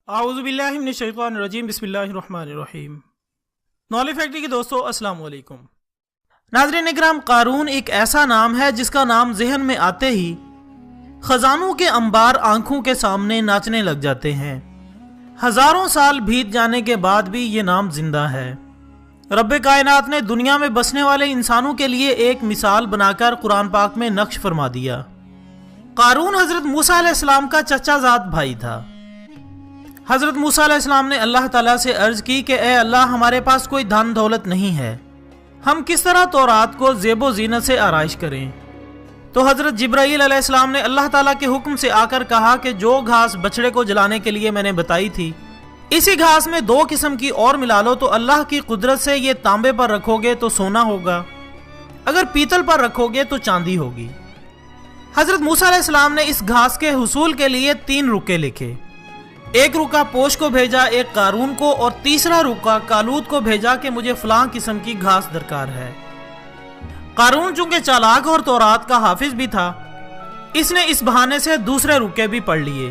اعوذ باللہ من الشیطان الرجیم بسم اللہ الرحمن الرحیم۔ نالج فیکٹری کے دوستو السلام علیکم۔ ناظرین اکرام، قارون ایک ایسا نام ہے جس کا نام ذہن میں آتے ہی خزانوں کے انبار آنکھوں کے سامنے ناچنے لگ جاتے ہیں۔ ہزاروں سال بیت جانے کے بعد بھی یہ نام زندہ ہے۔ رب کائنات نے دنیا میں بسنے والے انسانوں کے لیے ایک مثال بنا کر قرآن پاک میں نقش فرما دیا۔ قارون حضرت موسیٰ علیہ السلام کا چچا زاد بھائی تھا۔ حضرت موسیٰ علیہ السلام نے اللہ تعالیٰ سے عرض کی کہ اے اللہ، ہمارے پاس کوئی دھن دولت نہیں ہے، ہم کس طرح تورات کو زیب و زینت سے آرائش کریں؟ تو حضرت جبرائیل علیہ السلام نے اللہ تعالیٰ کے حکم سے آ کر کہا کہ جو گھاس بچڑے کو جلانے کے لیے میں نے بتائی تھی، اسی گھاس میں 2 قسم کی اور ملا لو تو اللہ کی قدرت سے یہ تانبے پر رکھو گے تو سونا ہوگا، اگر پیتل پر رکھو گے تو چاندی ہوگی۔ حضرت موسیٰ علیہ السلام نے اس گھاس کے حصول کے لیے 3 رکے لکھے۔ ایک رکا پوش کو بھیجا، ایک قارون کو، اور تیسرا رکا کالوت کو بھیجا کہ مجھے فلاں قسم کی گھاس درکار ہے۔ قارون چونکہ چالاک اور تورات کا حافظ بھی تھا، اس نے اس بہانے سے دوسرے رکے بھی پڑھ لیے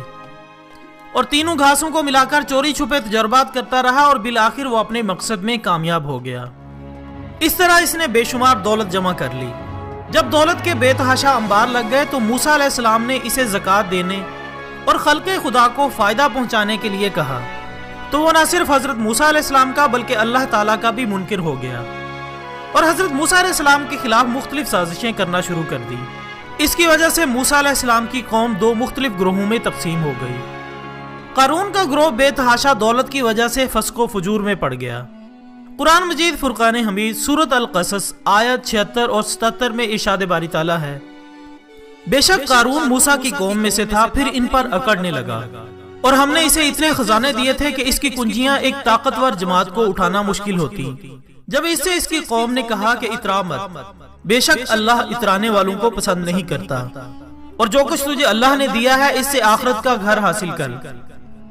اور تینوں گھاسوں کو ملا کر چوری چھپے تجربات کرتا رہا اور بالآخر وہ اپنے مقصد میں کامیاب ہو گیا۔ اس طرح اس نے بے شمار دولت جمع کر لی۔ جب دولت کے بے تحاشا انبار لگ گئے تو موسیٰ علیہ السلام نے اسے زکوٰۃ دینے اور خلق خدا کو فائدہ پہنچانے کے لیے کہا، تو وہ نہ صرف حضرت موسیٰ علیہ السلام کا بلکہ اللہ تعالیٰ کا بھی منکر ہو گیا اور حضرت موسیٰ علیہ السلام کے خلاف مختلف سازشیں کرنا شروع کر دی۔ اس کی وجہ سے موسیٰ علیہ السلام کی قوم 2 مختلف گروہوں میں تقسیم ہو گئی۔ قارون کا گروہ بے تحاشا دولت کی وجہ سے فسق و فجور میں پڑ گیا۔ قرآن مجید فرقان حمید سورۃ القصص آیت 76 اور 77 میں ارشاد باری تعالیٰ ہے، بے شک قارون موسیٰ کی قوم میں سے تھا، پھر ان پر اکڑنے لگا اور ہم نے اسے اتنے خزانے دیے تھے کہ اس کی کنجیاں ایک طاقتور جماعت کو اٹھانا مشکل ہوتی۔ جب اس سے اس کی قوم نے کہا کہ اترا مت، بے شک اللہ اترانے والوں کو پسند نہیں کرتا، اور جو کچھ تجھے اللہ نے دیا ہے اس سے آخرت کا گھر حاصل کر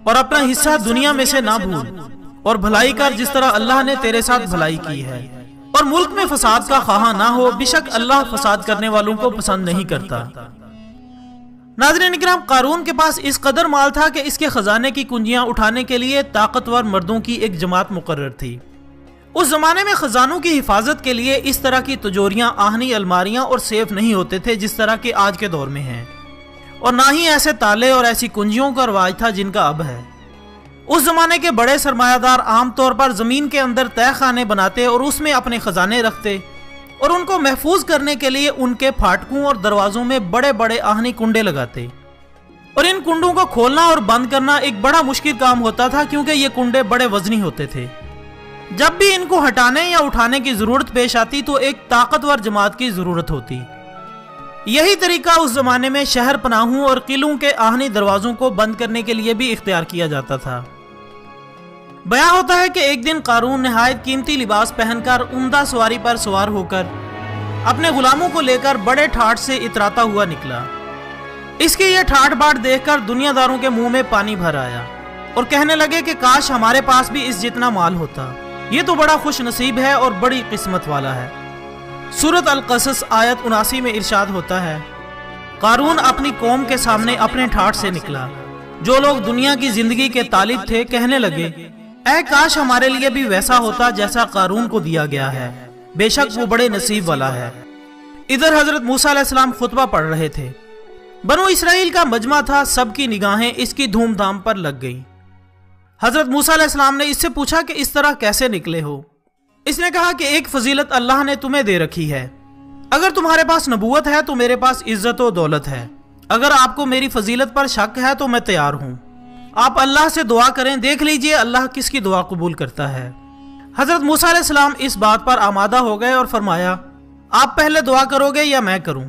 اور اپنا حصہ دنیا میں سے نہ بھول، اور بھلائی کر جس طرح اللہ نے تیرے ساتھ بھلائی کی ہے، اور ملک میں فساد کا خواہاں نہ ہو، بے شک اللہ فساد کرنے والوں کو پسند نہیں کرتا۔ ناظرین اکرام، قارون کے پاس اس قدر مال تھا کہ اس کے خزانے کی کنجیاں اٹھانے کے لیے طاقتور مردوں کی ایک جماعت مقرر تھی۔ اس زمانے میں خزانوں کی حفاظت کے لیے اس طرح کی تجوریاں، آہنی الماریاں اور سیف نہیں ہوتے تھے جس طرح کے آج کے دور میں ہیں، اور نہ ہی ایسے تالے اور ایسی کنجیوں کا رواج تھا جن کا اب ہے۔ اس زمانے کے بڑے سرمایہ دار عام طور پر زمین کے اندر تہہ خانے بناتے اور اس میں اپنے خزانے رکھتے، اور ان کو محفوظ کرنے کے لیے ان کے پھاٹکوں اور دروازوں میں بڑے بڑے آہنی کنڈے لگاتے، اور ان کنڈوں کو کھولنا اور بند کرنا ایک بڑا مشکل کام ہوتا تھا کیونکہ یہ کنڈے بڑے وزنی ہوتے تھے۔ جب بھی ان کو ہٹانے یا اٹھانے کی ضرورت پیش آتی تو ایک طاقتور جماعت کی ضرورت ہوتی۔ یہی طریقہ اس زمانے میں شہر پناہوں اور قلعوں کے آہنی دروازوں کو بند کرنے کے لیے بھی اختیار کیا جاتا تھا۔ بیان ہوتا ہے کہ ایک دن قارون نہایت قیمتی لباس پہن کر عمدہ سواری پر سوار ہو کر اپنے غلاموں کو لے کر بڑے ٹھاٹھ سے اتراتا ہوا نکلا۔ اس کی یہ ٹھاٹھ باٹ دیکھ کر دنیا داروں کے منہ میں پانی بھر آیا اور کہنے لگے کہ کاش ہمارے پاس بھی اس جتنا مال ہوتا، یہ تو بڑا خوش نصیب ہے اور بڑی قسمت والا ہے۔ سورۃ القصص آیت 79 میں ارشاد ہوتا ہے، قارون اپنی قوم کے سامنے اپنے ٹھاٹھ سے نکلا۔ جو لوگ دنیا کی زندگی کے طالب تھے کہنے لگے، اے کاش ہمارے لیے بھی ویسا ہوتا جیسا قارون کو دیا گیا ہے، بے شک وہ بڑے نصیب والا ہے۔ ادھر حضرت موسیٰ علیہ السلام خطبہ پڑھ رہے تھے۔ بنو اسرائیل کا مجمع تھا، سب کی نگاہیں اس کی دھوم دھام پر لگ گئیں۔ حضرت موسیٰ علیہ السلام نے اس سے پوچھا کہ اس طرح کیسے نکلے ہو؟ اس نے کہا کہ ایک فضیلت اللہ نے تمہیں دے رکھی ہے، اگر تمہارے پاس نبوت ہے تو میرے پاس عزت و دولت ہے، اگر آپ کو میری فضیلت پر شک ہے تو میں تیار ہوں، آپ اللہ سے دعا کریں، دیکھ لیجئے اللہ کس کی دعا قبول کرتا ہے۔ حضرت موسیٰ علیہ السلام اس بات پر آمادہ ہو گئے اور فرمایا، آپ پہلے دعا کرو گے یا میں کروں؟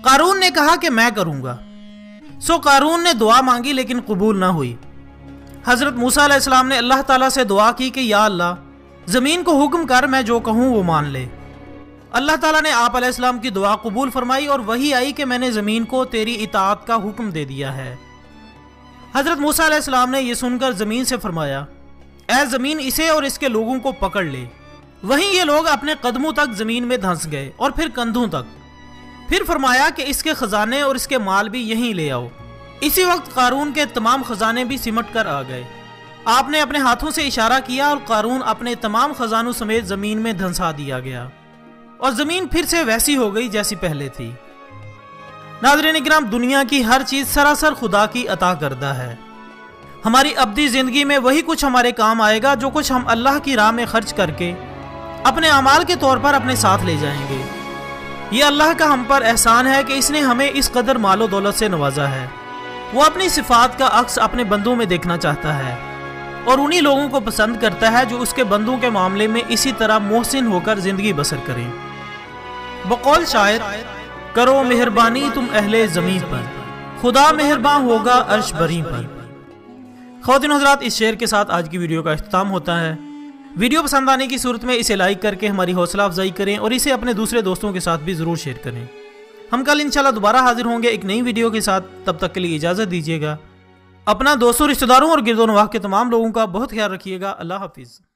قارون نے کہا کہ میں کروں گا۔ سو قارون نے دعا مانگی لیکن قبول نہ ہوئی۔ حضرت موسیٰ علیہ السلام نے اللہ تعالیٰ سے دعا کی کہ یا اللہ، زمین کو حکم کر، میں جو کہوں وہ مان لے۔ اللہ تعالیٰ نے آپ علیہ السلام کی دعا قبول فرمائی اور وحی آئی کہ میں نے زمین کو تیری اطاعت کا حکم دے دیا ہے۔ حضرت موسیٰ علیہ السلام نے یہ سن کر زمین سے فرمایا، اے زمین اسے اور اس کے لوگوں کو پکڑ لے۔ وہیں یہ لوگ اپنے قدموں تک زمین میں دھنس گئے اور پھر کندھوں تک۔ پھر فرمایا کہ اس کے خزانے اور اس کے مال بھی یہیں لے آؤ۔ اسی وقت قارون کے تمام خزانے بھی سمٹ کر آ گئے۔ آپ نے اپنے ہاتھوں سے اشارہ کیا اور قارون اپنے تمام خزانوں سمیت زمین میں دھنسا دیا گیا اور زمین پھر سے ویسی ہو گئی جیسی پہلے تھی۔ ناظرین اکرام، دنیا کی ہر چیز سراسر خدا کی عطا کردہ ہے۔ ہماری ابدی زندگی میں وہی کچھ ہمارے کام آئے گا جو کچھ ہم اللہ کی راہ میں خرچ کر کے اپنے اعمال کے طور پر اپنے ساتھ لے جائیں گے۔ یہ اللہ کا ہم پر احسان ہے کہ اس نے ہمیں اس قدر مال و دولت سے نوازا ہے۔ وہ اپنی صفات کا عکس اپنے بندوں میں دیکھنا چاہتا ہے اور انہی لوگوں کو پسند کرتا ہے جو اس کے بندوں کے معاملے میں اسی طرح محسن ہو کر زندگی بسر کریں۔ بقول شاعر، کرو مہربانی تم اہل زمین پر، خدا مہربان ہوگا عرش بری پر۔ خواتین و حضرات، اس شعر کے ساتھ آج کی ویڈیو کا اختتام ہوتا ہے۔ ویڈیو پسند آنے کی صورت میں اسے لائک کر کے ہماری حوصلہ افزائی کریں اور اسے اپنے دوسرے دوستوں کے ساتھ بھی ضرور شیئر کریں۔ ہم کل انشاءاللہ دوبارہ حاضر ہوں گے ایک نئی ویڈیو کے ساتھ۔ تب تک کے لیے اجازت دیجیے گا۔ اپنا دوستوں، رشتہ داروں اور گرد و نواح کے تمام لوگوں کا بہت خیال رکھیے گا۔ اللہ حافظ۔